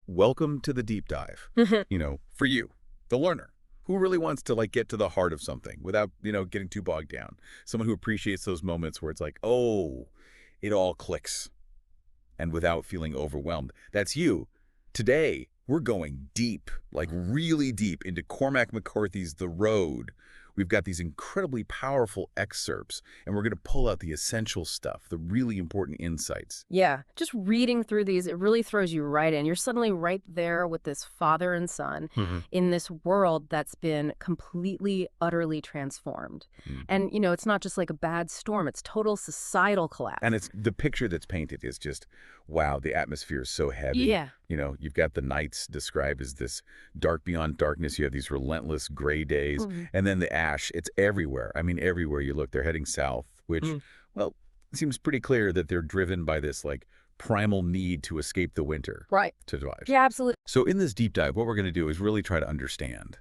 welcome to the deep dive. For you, the learner, who really wants to get to the heart of something without, getting too bogged down. Someone who appreciates those moments where it's like, oh, it all clicks, and without feeling overwhelmed. That's you. Today, we're going deep, really deep into Cormac McCarthy's The Road. We've got these incredibly powerful excerpts, and we're going to pull out the essential stuff, the really important insights. Yeah, just reading through these, it really throws you right in. You're suddenly right there with this father and son in this world that's been completely, utterly transformed. And, it's not just like a bad storm, it's total societal collapse. And it's the picture that's painted is just, wow, the atmosphere is so heavy. Yeah. You've got the nights described as this dark beyond darkness. You have these relentless gray days. And then the ash, it's everywhere. I mean, everywhere you look, they're heading south, which, well, it seems pretty clear that they're driven by this, primal need to escape the winter. Right. To survive. Yeah, absolutely. So in this deep dive, what we're going to do is really try to understand,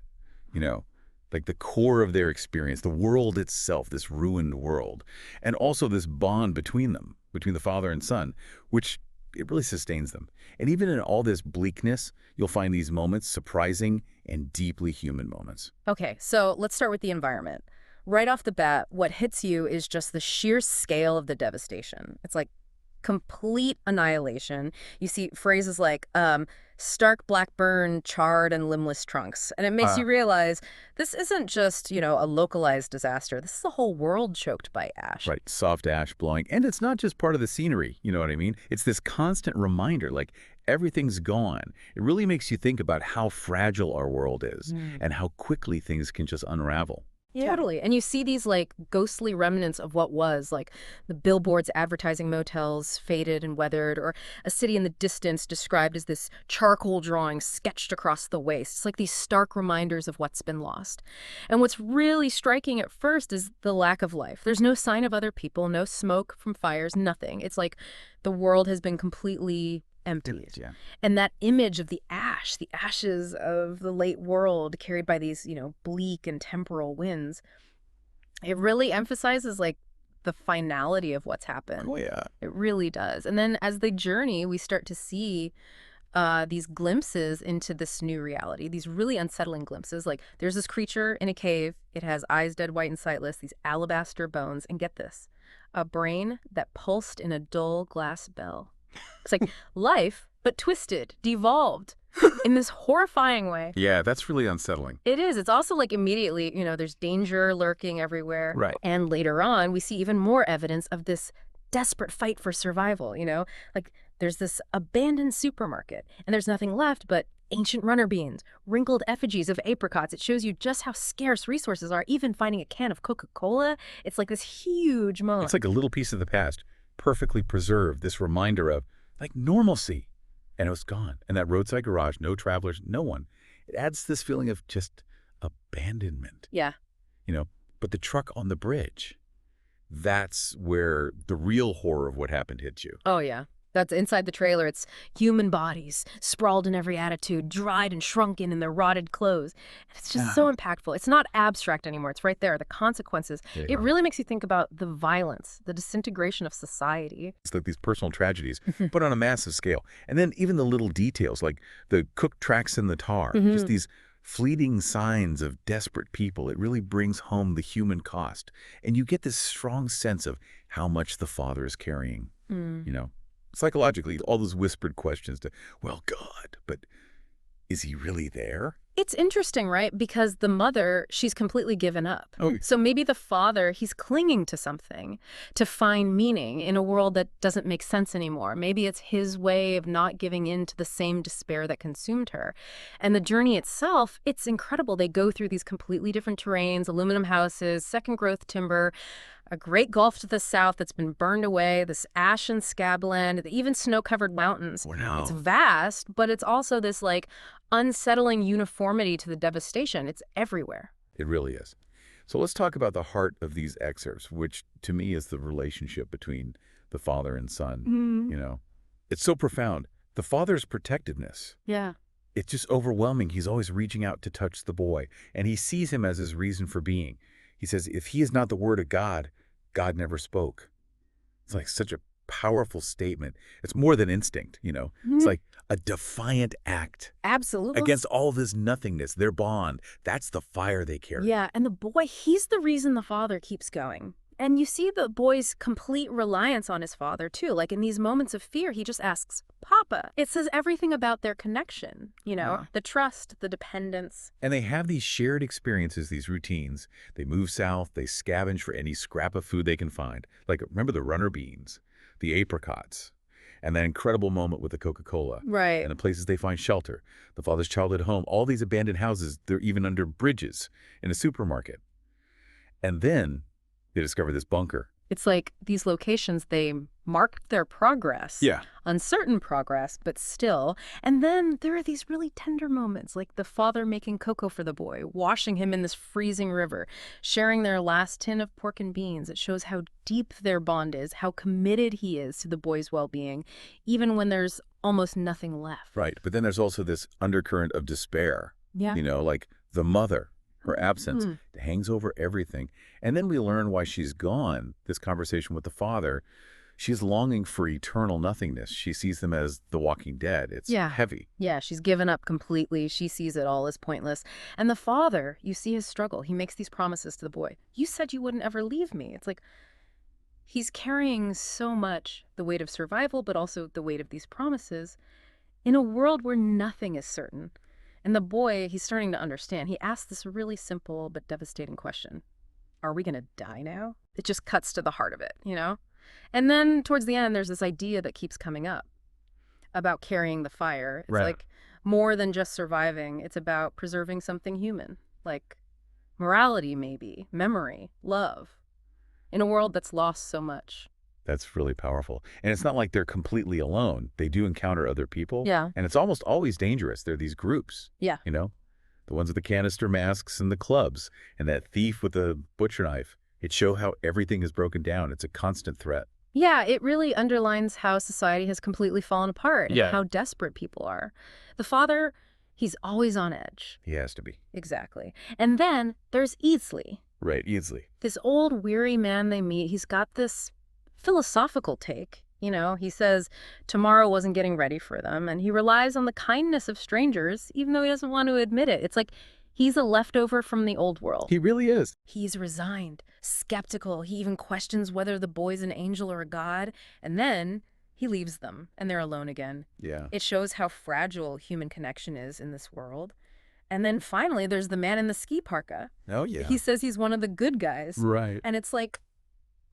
the core of their experience, the world itself, this ruined world, and also this bond between them, between the father and son, which it really sustains them. And even in all this bleakness, you'll find these moments surprising and deeply human moments. Okay, so let's start with the environment. Right off the bat, what hits you is just the sheer scale of the devastation. It's like complete annihilation. You see phrases like stark black burn, charred and limbless trunks. And it makes you realize this isn't just, a localized disaster. This is a whole world choked by ash. Right, soft ash blowing. And it's not just part of the scenery, you know what I mean? It's this constant reminder, everything's gone. It really makes you think about how fragile our world is and how quickly things can just unravel. Yeah. Totally. And you see these ghostly remnants of what was, the billboards advertising motels faded and weathered, or a city in the distance described as this charcoal drawing sketched across the waste. It's like these stark reminders of what's been lost. And what's really striking at first is the lack of life. There's no sign of other people, no smoke from fires, nothing. It's like the world has been completely emptied. Yeah. And that image of the ashes of the late world carried by these, bleak and temporal winds, it really emphasizes the finality of what's happened. Oh, yeah. It really does. And then as they journey, we start to see these glimpses into this new reality, these really unsettling glimpses. There's this creature in a cave. It has eyes dead white and sightless, these alabaster bones. And get this, a brain that pulsed in a dull glass bell. It's like life, but twisted, devolved in this horrifying way. Yeah, that's really unsettling. It is. It's also immediately, there's danger lurking everywhere. Right. And later on, we see even more evidence of this desperate fight for survival, there's this abandoned supermarket and there's nothing left but ancient runner beans, wrinkled effigies of apricots. It shows you just how scarce resources are. Even finding a can of Coca-Cola, it's like this huge moment. It's like a little piece of the past, perfectly preserved, this reminder of normalcy, and it was gone. And that roadside garage, no travelers, no one. It adds this feeling of just abandonment. Yeah. But the truck on the bridge, that's where the real horror of what happened hits you. Oh, yeah. That's inside the trailer. It's human bodies, sprawled in every attitude, dried and shrunken in their rotted clothes. And it's just so impactful. It's not abstract anymore. It's right there. The consequences. It really makes you think about the violence, the disintegration of society. It's like these personal tragedies, but on a massive scale. And then even the little details, like the cooked tracks in the tar, just these fleeting signs of desperate people. It really brings home the human cost. And you get this strong sense of how much the father is carrying, Psychologically, all those whispered questions to, well, God, but is he really there? It's interesting, right? Because the mother, she's completely given up. Oh. So maybe the father, he's clinging to something to find meaning in a world that doesn't make sense anymore. Maybe it's his way of not giving in to the same despair that consumed her. And the journey itself, it's incredible. They go through these completely different terrains, aluminum houses, second growth timber, a great gulf to the south that's been burned away, this ash and scabland, even snow-covered mountains. Wow. It's vast, but it's also this unsettling uniformity to the devastation. It's everywhere. It really is. So let's talk about the heart of these excerpts, which to me is the relationship between the father and son. It's so profound. The father's protectiveness. Yeah. It's just overwhelming. He's always reaching out to touch the boy, and he sees him as his reason for being. He says, if he is not the word of God, God never spoke. It's such a powerful statement. It's more than instinct. It's like a defiant act Absolutely. against all this nothingness, their bond. That's the fire they carry. Yeah, and the boy, he's the reason the father keeps going. And you see the boy's complete reliance on his father, too. Like in these moments of fear, he just asks, Papa. It says everything about their connection, Yeah. the trust, the dependence. And they have these shared experiences, these routines. They move south, they scavenge for any scrap of food they can find. Like, remember the runner beans, the apricots, and that incredible moment with the Coca-Cola. Right. And the places they find shelter, the father's childhood home, all these abandoned houses, they're even under bridges in a supermarket. And then they discover this bunker. It's like these locations, they marked their progress. Yeah. Uncertain progress, but still. And then there are these really tender moments, like the father making cocoa for the boy, washing him in this freezing river, sharing their last tin of pork and beans. It shows how deep their bond is, how committed he is to the boy's well-being, even when there's almost nothing left. Right. But then there's also this undercurrent of despair. Yeah. Like the mother. Her absence hangs over everything. And then we learn why she's gone, this conversation with the father. She's longing for eternal nothingness. She sees them as the walking dead. It's heavy. Yeah, she's given up completely. She sees it all as pointless. And the father, you see his struggle. He makes these promises to the boy. You said you wouldn't ever leave me. It's like he's carrying so much, the weight of survival, but also the weight of these promises, in a world where nothing is certain. And the boy, he's starting to understand. He asks this really simple but devastating question. Are we going to die now? It just cuts to the heart of it, And then towards the end, there's this idea that keeps coming up about carrying the fire. It's like more than just surviving. It's about preserving something human, like morality maybe, memory, love, in a world that's lost so much. That's really powerful. And it's not like they're completely alone. They do encounter other people. Yeah. And it's almost always dangerous. They're these groups. Yeah. The ones with the canister masks and the clubs and that thief with the butcher knife. It shows how everything is broken down. It's a constant threat. Yeah, it really underlines how society has completely fallen apart and how desperate people are. The father, he's always on edge. He has to be. Exactly. And then there's Easley. Right, Easley. This old, weary man they meet. He's got this philosophical take. He says tomorrow wasn't getting ready for them, and he relies on the kindness of strangers, even though he doesn't want to admit it. It's like he's a leftover from the old world. He really is. He's resigned, skeptical. He even questions whether the boy's an angel or a god, and then he leaves them, and they're alone again. Yeah. It shows how fragile human connection is in this world. And then finally, there's the man in the ski parka. Oh, yeah. He says he's one of the good guys. Right. And it's like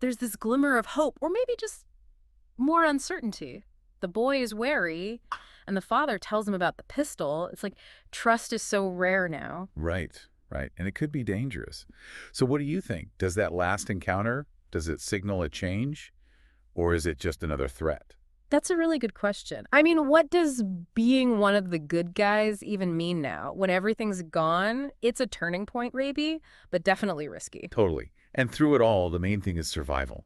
there's this glimmer of hope, or maybe just more uncertainty. The boy is wary, and the father tells him about the pistol. It's like trust is so rare now. Right. And it could be dangerous. So what do you think? Does that last encounter, does it signal a change, or is it just another threat? That's a really good question. I mean, what does being one of the good guys even mean now? When everything's gone, it's a turning point, maybe, but definitely risky. Totally. And through it all, the main thing is survival.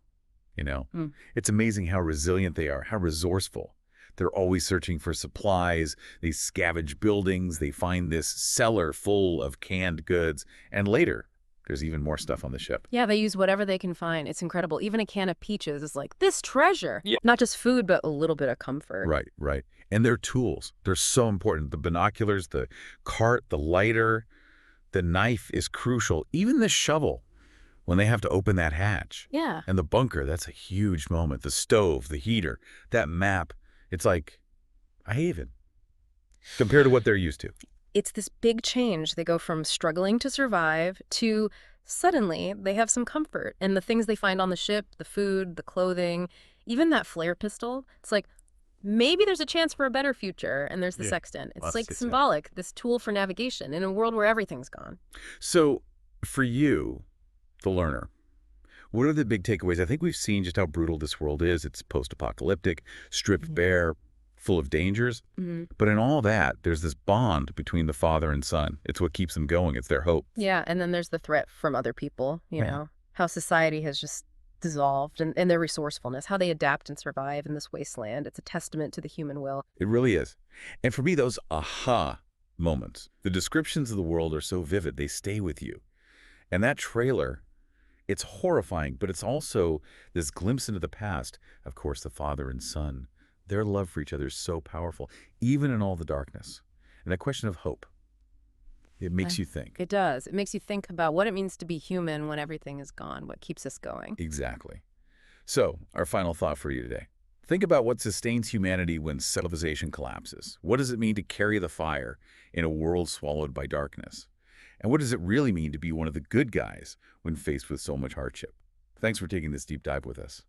It's amazing how resilient they are, how resourceful. They're always searching for supplies. They scavenge buildings. They find this cellar full of canned goods. And later, there's even more stuff on the ship. Yeah, they use whatever they can find. It's incredible. Even a can of peaches is like, this treasure. Yeah. Not just food, but a little bit of comfort. Right. And their tools, they're so important. The binoculars, the cart, the lighter, the knife is crucial. Even the shovel when they have to open that hatch. Yeah. And the bunker, that's a huge moment. The stove, the heater, that map. It's like a haven compared to what they're used to. It's this big change. They go from struggling to survive to suddenly they have some comfort. And the things they find on the ship, the food, the clothing, even that flare pistol, it's like maybe there's a chance for a better future. And there's the sextant. It's like symbolic, this tool for navigation in a world where everything's gone. So for you, the learner, what are the big takeaways? I think we've seen just how brutal this world is. It's post-apocalyptic, stripped bare, full of dangers. But in all that, there's this bond between the father and son. It's what keeps them going. It's their hope. Yeah, and then there's the threat from other people, you know, how society has just dissolved and their resourcefulness, how they adapt and survive in this wasteland. It's a testament to the human will. It really is. And for me, those aha moments, the descriptions of the world are so vivid, they stay with you. And that trailer, It's horrifying, but it's also this glimpse into the past. Of course, the father and son, their love for each other is so powerful, even in all the darkness. And that question of hope, it makes you think. It does. It makes you think about what it means to be human when everything is gone, what keeps us going. Exactly. So, our final thought for you today. Think about what sustains humanity when civilization collapses. What does it mean to carry the fire in a world swallowed by darkness? And what does it really mean to be one of the good guys when faced with so much hardship? Thanks for taking this deep dive with us.